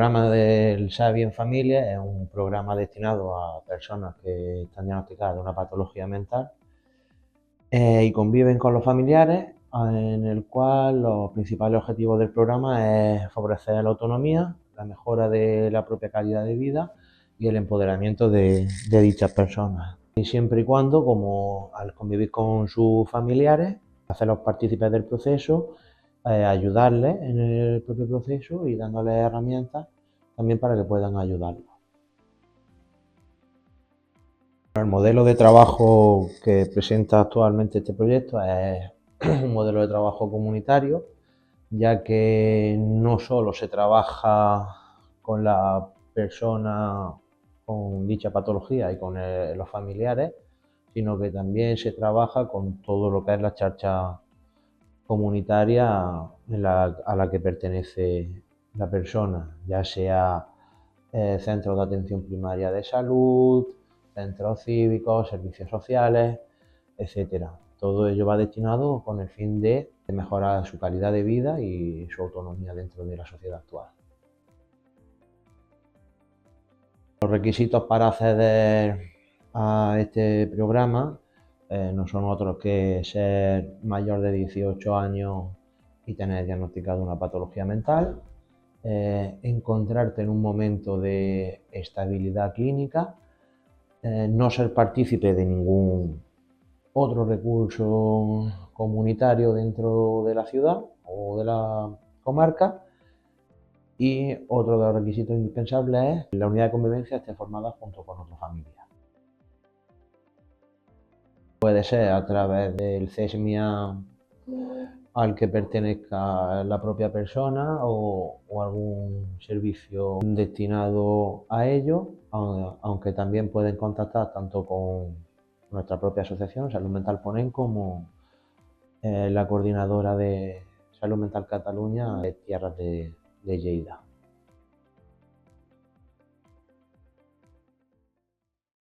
programa del SABI en familia es un programa destinado a personas que están diagnosticadas de una patología mental y conviven con los familiares, en el cual los principales objetivos del programa es favorecer la autonomía, la mejora de la propia calidad de vida y el empoderamiento de dichas personas. Y siempre y cuando, como al convivir con sus familiares, hacerlos partícipes del proceso, ayudarles en el propio proceso y dándoles herramientas también para que puedan ayudarlos. El modelo de trabajo que presenta actualmente este proyecto es un modelo de trabajo comunitario, ya que no solo se trabaja con la persona con dicha patología y con los familiares, sino que también se trabaja con todo lo que es la charcha comunitaria a la que pertenece la persona, ya sea centros de atención primaria de salud, centros cívicos, servicios sociales, etcétera. Todo ello va destinado con el fin de mejorar su calidad de vida y su autonomía dentro de la sociedad actual. Los requisitos para acceder a este programa no son otros que ser mayor de 18 años y tener diagnosticado una patología mental, encontrarte en un momento de estabilidad clínica, no ser partícipe de ningún otro recurso comunitario dentro de la ciudad o de la comarca, y otro de los requisitos indispensables es que la unidad de convivencia esté formada junto con otra familia. Puede ser a través del CESMIA al que pertenezca la propia persona o algún servicio destinado a ello, aunque también pueden contactar tanto con nuestra propia asociación, Salud Mental Ponent, como la coordinadora de Salud Mental Cataluña de Tierras de Lleida.